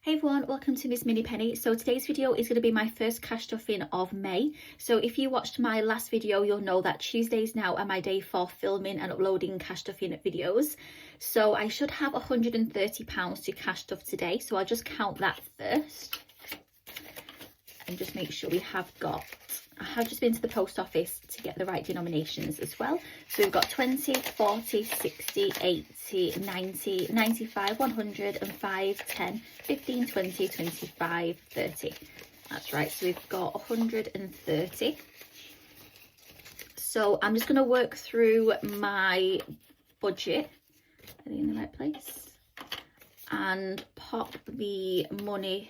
Hey everyone, welcome to Miss Mini Penny. So today's video is going to be my first cash stuffing of May. So if you watched my last video, you'll know that Tuesdays now are my day for filming and uploading cash stuffing videos. So I should have £130 to cash stuff today. So I'll just count that first and just make sure we have got, I have just been to the post office to get the right denominations as well. So we've got 20, 40, 60, 80, 90, 95, 100, and 5, 10, 15, 20, 25, 30. That's right, so we've got 130. So I'm just going to work through my budget. Are they in the right place? And pop the money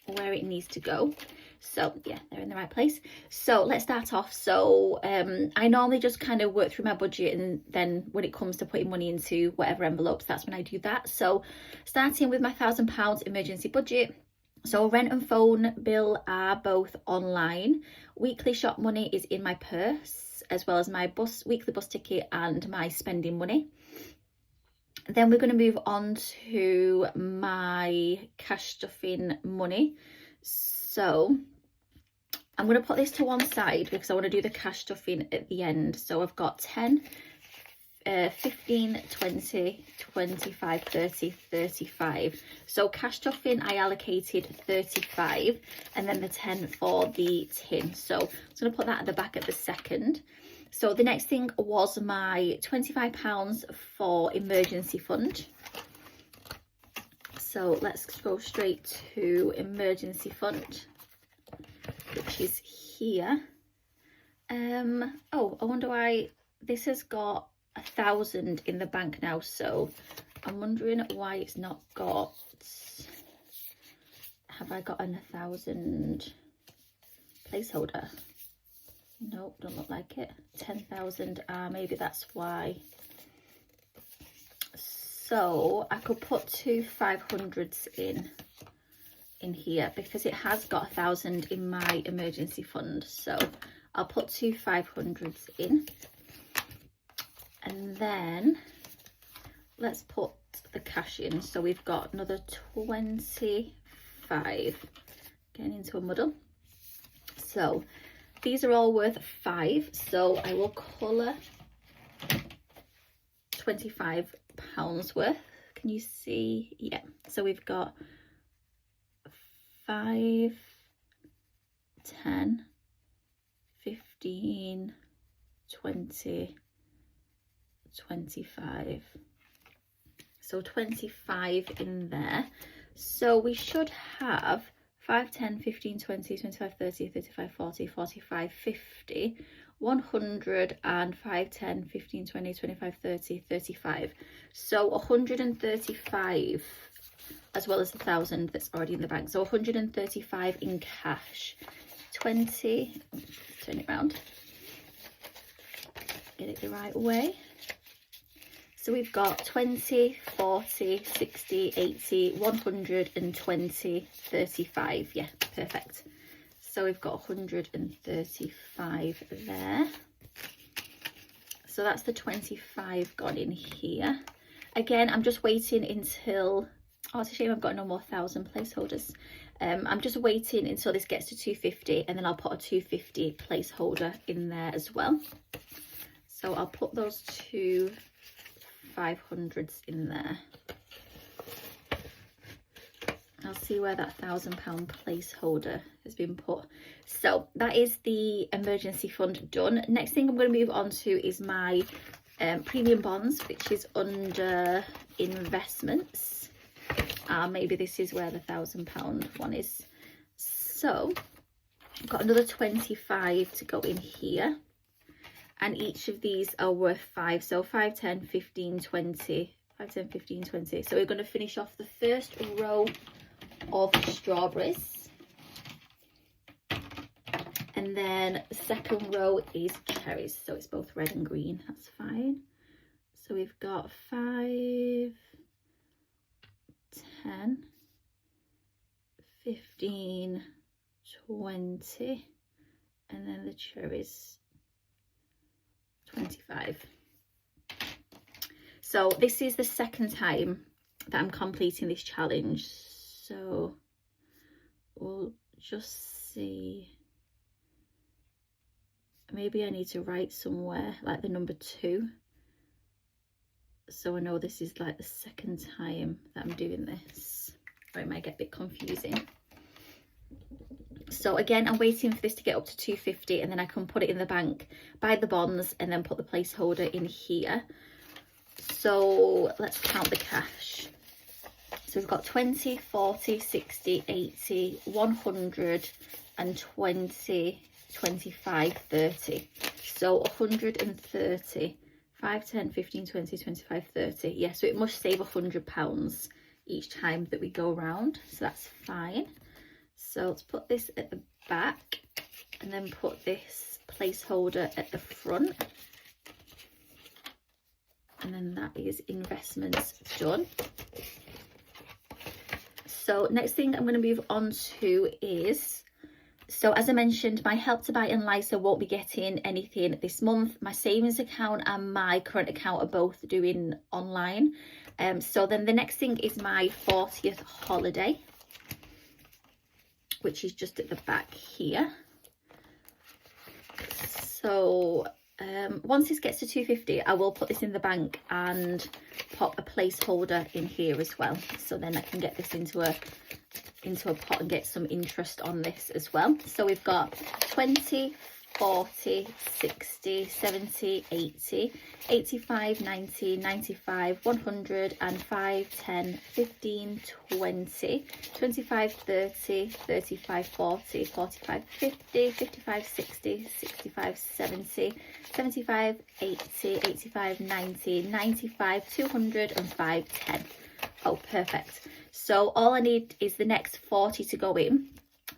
where it needs to go. So yeah, they're in the right place. So let's start off. So I normally just kind of work through my budget, and then when it comes to putting money into whatever envelopes, that's when I do that. So starting with my £1,000 emergency budget. So rent and phone bill are both online. Weekly shop money is in my purse, as well as my weekly bus ticket and my spending money. Then we're going to move on to my cash stuffing money. So I'm going to put this to one side because I want to do the cash stuffing at the end. So I've got 10, 15, 20, 25, 30, 35. So cash stuffing, I allocated 35 and then the 10 for the tin. So I'm going to put that at the back at the second. So the next thing was my £25 for emergency fund. So let's go straight to emergency fund, which is here. Oh, I wonder why this has got 1,000 in the bank now. So I'm wondering why it's not got, have I got an 1,000 placeholder? Nope, don't look like it. 10,000, maybe that's why. So I could put two 500s in here because it has got 1,000 in my emergency fund. So I'll put two 500s in, and then let's put the cash in. So we've got another 25, getting into a muddle. So these are all worth 5, so I will colour £25 worth. Can you see? Yeah, so we've got 5, 10, 15, 20, 25. So 25 in there. So we should have 5, 10, 15, 20, 25, 30, 35, 40, 45, 50, 100, and 5, 10, 15, 20, 25, 30, 35. So 135, as well as 1,000 that's already in the bank. So 135 in cash. 20, turn it around, get it the right way. So we've got 20, 40, 60, 80, 120, 35. Yeah, perfect. So we've got 135 there. So that's the 25 gone in here. Again, I'm just waiting until, oh, it's a shame I've got no more 1,000 placeholders. I'm just waiting until this gets to 250, and then I'll put a 250 placeholder in there as well. So I'll put those two 500s in there. I'll see where that £1,000 placeholder has been put. So that is the emergency fund done. Next thing I'm going to move on to is my premium bonds, which is under investments. Maybe this is where the £1,000 one is. So I've got another 25 to go in here. And each of these are worth 5. So 5, 10, 15, 20. 5, 10, 15, 20. So we're going to finish off the first row of strawberries. And then the second row is cherries. So it's both red and green. That's fine. So we've got 5, 10, 15, 20. And then the cherries 25. So this is the second time that I'm completing this challenge. So we'll just see. Maybe I need to write somewhere like the number 2, so I know this is like the second time that I'm doing this, or it might get a bit confusing. So again, I'm waiting for this to get up to 250, and then I can put it in the bank, buy the bonds, and then put the placeholder in here. So let's count the cash. So we've got 20, 40, 60, 80, 100, and 20, 25, 30. So 130, 5, 10, 15, 20, 25, 30. Yeah, so it must save £100 each time that we go around. So that's fine. So let's put this at the back and then put this placeholder at the front. And then that is investments done. So next thing I'm going to move on to is, so as I mentioned, my Help to Buy and LISA won't be getting anything this month. My savings account and my current account are both doing online. So then the next thing is my 40th holiday, which is just at the back here. So once this gets to 250, I will put this in the bank and pop a placeholder in here as well, so then I can get this into a pot and get some interest on this as well. So we've got 20, 40, 60, 70, 80, 85, 90, 95, 100, and 5, 10, 15, 20, 25, 30, 35, 40, 45, 50, 55, 60, 65, 70, 75, 80, 85, 90, 95, 200, and 5, 10. Oh, perfect. So all I need is the next 40 to go in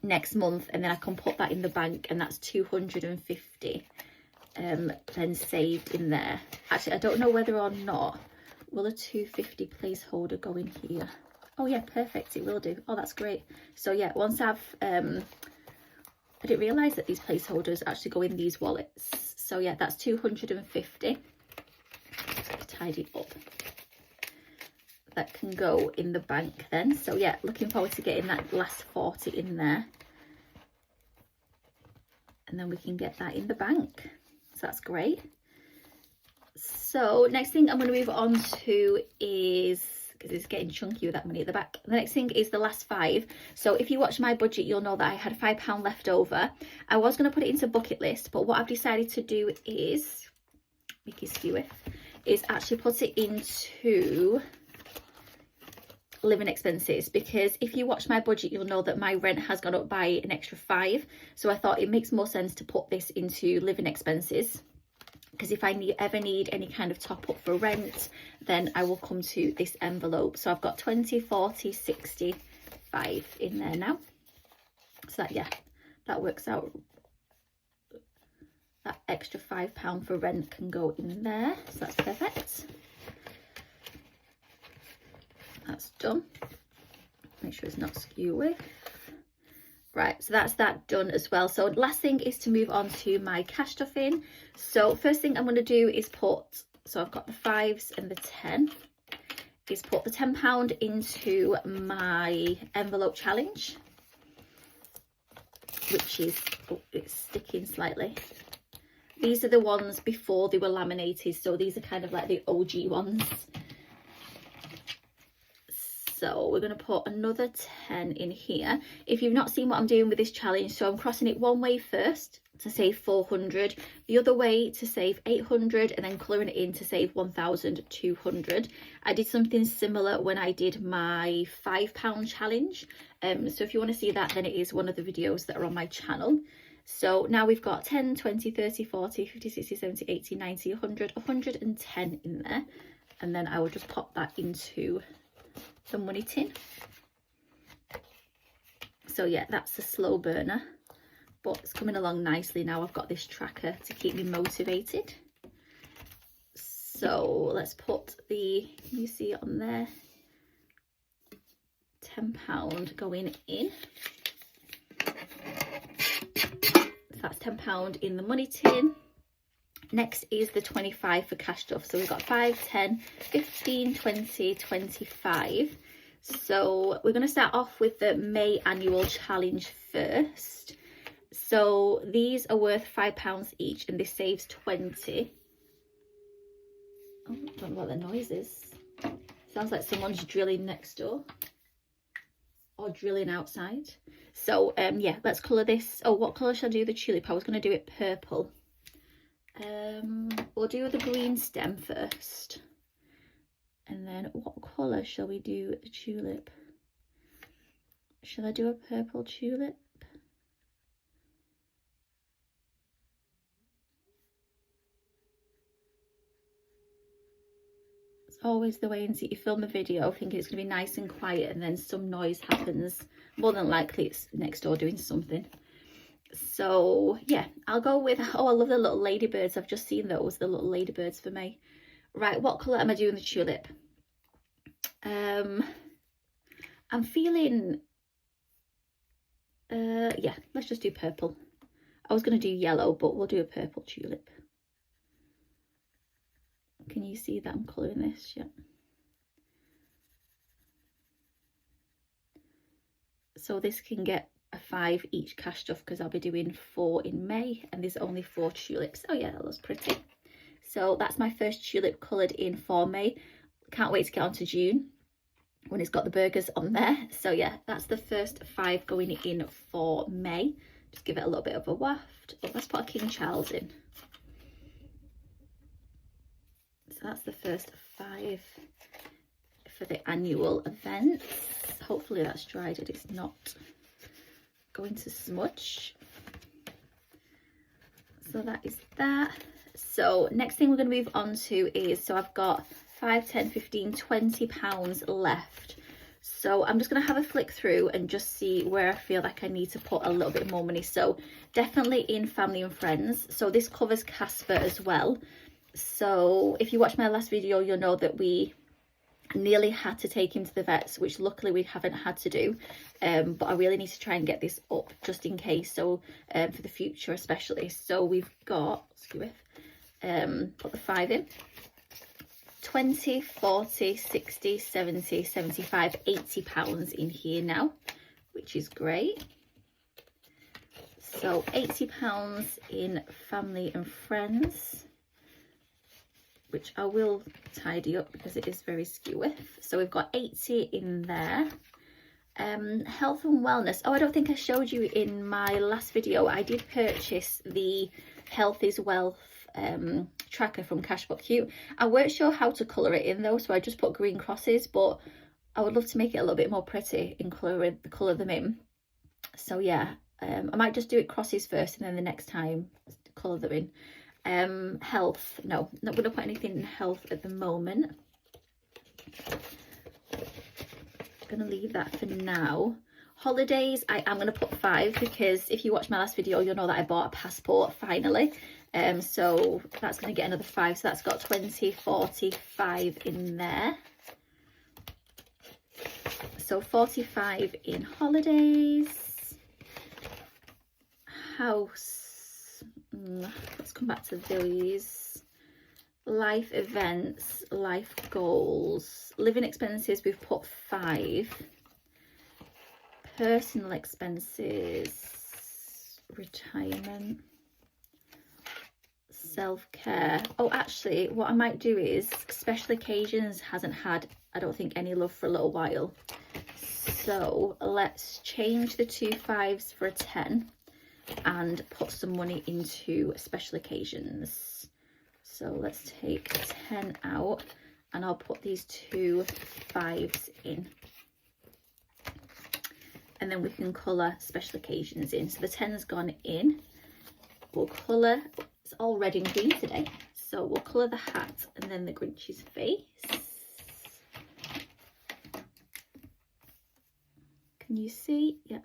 next month, and then I can put that in the bank, and that's 250 then saved in there. Actually, I don't know whether or not will a 250 placeholder go in here. Oh yeah, perfect, it will do. Oh, that's great. So yeah, once I've I didn't realize that these placeholders actually go in these wallets. So yeah, that's 250. Tidy up. That can go in the bank then. So yeah, looking forward to getting that last 40 in there, and then we can get that in the bank. So that's great. So next thing I'm going to move on to is, because it's getting chunky with that money at the back, the next thing is the last 5. So if you watch my budget, you'll know that I had £5 left over. I was going to put it into bucket list, but what I've decided to do is, Mickey Skewiff, is actually put it into living expenses, because if you watch my budget, you'll know that my rent has gone up by an extra 5. So I thought it makes more sense to put this into living expenses, because if I ever need any kind of top up for rent, then I will come to this envelope. So I've got 20, 40, 60, 5 in there now. So that, yeah, that works out. That extra £5 for rent can go in there, so that's perfect. That's done. Make sure it's not skewy. Right, so that's that done as well. So last thing is to move on to my cash stuff in. So first thing I'm going to do is put, so I've got the 5s and the 10, is put the £10 into my envelope challenge, which is, oh, it's sticking slightly. These are the ones before they were laminated, so these are kind of like the OG ones. So we're going to put another 10 in here. If you've not seen what I'm doing with this challenge, so I'm crossing it one way first to save 400, the other way to save 800, and then colouring it in to save 1,200. I did something similar when I did my £5 challenge. So if you want to see that, then it is one of the videos that are on my channel. So now we've got 10, 20, 30, 40, 50, 60, 70, 80, 90, 100, 110 in there. And then I will just pop that into the money tin. So yeah, that's a slow burner, but it's coming along nicely now. I've got this tracker to keep me motivated. So let's put the, you see it on there, £10 going in. So that's £10 in the money tin. Next is the 25 for cash stuff. So we've got 5, 10, 15, 20, 25. So we're going to start off with the May annual challenge first. So these are worth £5 each and this saves 20. Oh, I don't know what the noise is. Sounds like someone's drilling next door or drilling outside. So yeah, let's colour this. Oh, what colour should I do the tulip? I was going to do it purple. We'll do the green stem first. And then what colour shall we do the tulip? Shall I do a purple tulip? It's always the way, you film a video thinking it's going to be nice and quiet and then some noise happens. More than likely it's next door doing something. So yeah, I'll go with, oh, I love the little ladybirds. I've just seen those, the little ladybirds for me. Right, what colour am I doing the tulip? I'm feeling, yeah, let's just do purple. I was going to do yellow, but we'll do a purple tulip. Can you see that I'm colouring this? Yeah. So this can get a 5 each cash stuff because I'll be doing 4 in May and there's only 4 tulips. Oh yeah, that looks pretty. So that's my first tulip coloured in for May. Can't wait to get on to June when it's got the burgers on there. So yeah, that's the first 5 going in for May. Just give it a little bit of a waft. Oh, let's put a King Charles in. So that's the first 5 for the annual events. Hopefully that's dried and it's not going to smudge. So that is that. So next thing we're going to move on to is, so I've got 5, 10, 15, 20 pounds left. So I'm just going to have a flick through and just see where I feel like I need to put a little bit more money. So definitely in family and friends. So this covers Casper as well. So if you watched my last video, you'll know that we nearly had to take him to the vets, which luckily we haven't had to do. But I really need to try and get this up just in case. So for the future especially. So we've got, put the 5 in. 20, 40, 60, 70, 75, 80 pounds in here now, which is great. So 80 pounds in family and friends, which I will tidy up because it is very skewy. So we've got 80 in there. Health and wellness. Oh, I don't think I showed you in my last video. I did purchase the Health is Wealth tracker from Cashbook Cute. I weren't sure how to colour it in though, so I just put green crosses, but I would love to make it a little bit more pretty and colour them in. So yeah, I might just do it crosses first and then the next time colour them in. Health, no, not going to put anything in health at the moment. I'm going to leave that for now. Holidays, I am going to put 5 because if you watch my last video, you'll know that I bought a passport finally. So that's going to get another 5. So that's got 20, 45 in there. So 45 in holidays. House. Let's come back to these. Life events, life goals. Living expenses, we've put 5. Personal expenses, retirement, self-care. Oh, actually, what I might do is special occasions hasn't had, I don't think, any love for a little while. So let's change the 2 5s for a 10 and put some money into special occasions. So let's take 10 out and I'll put these 2 5s in. And then we can colour special occasions in. So the 10's gone in. We'll colour, it's all red and green today. So we'll colour the hat and then the Grinch's face. Can you see? Yeah.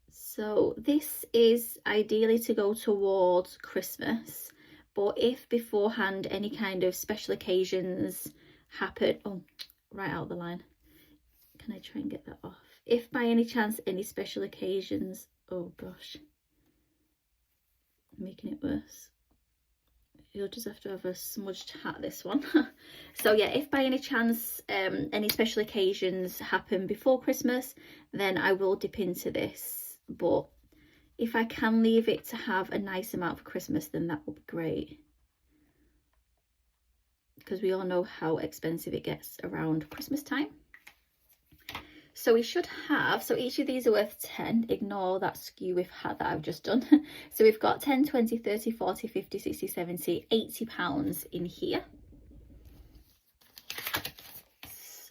So this is ideally to go towards Christmas. But if beforehand any kind of special occasions happen, oh, right out the line. Can I try and get that off? if by any chance any special occasions, oh gosh, making it worse. You'll just have to have a smudged hat, this one. So yeah, if by any chance any special occasions happen before Christmas, then I will dip into this. But if I can leave it to have a nice amount for Christmas, then that would be great. Because we all know how expensive it gets around Christmas time. So we should have, so each of these are worth 10, ignore that skew with hat that I've just done. So we've got 10, 20, 30, 40, 50, 60, 70, 80 pounds in here.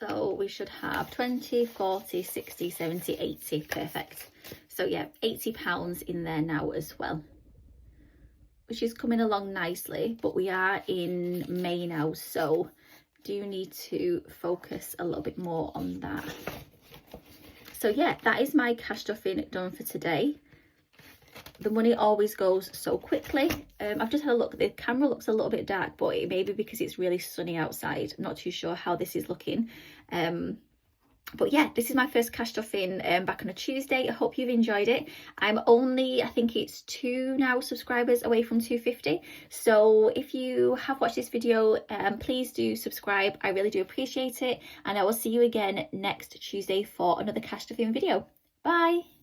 So we should have 20, 40, 60, 70, 80, perfect. So yeah, 80 pounds in there now as well, which is coming along nicely, but we are in May now, so do need to focus a little bit more on that. So yeah, that is my cash stuffing done for today. The money always goes so quickly. I've just had a look, the camera looks a little bit dark, but it may be because it's really sunny outside. I'm not too sure how this is looking. But yeah, this is my first cash stuffing back on a Tuesday. I hope you've enjoyed it. I'm only, I think it's 2 now subscribers away from 250. So if you have watched this video, please do subscribe. I really do appreciate it. And I will see you again next Tuesday for another cash stuffing video. Bye.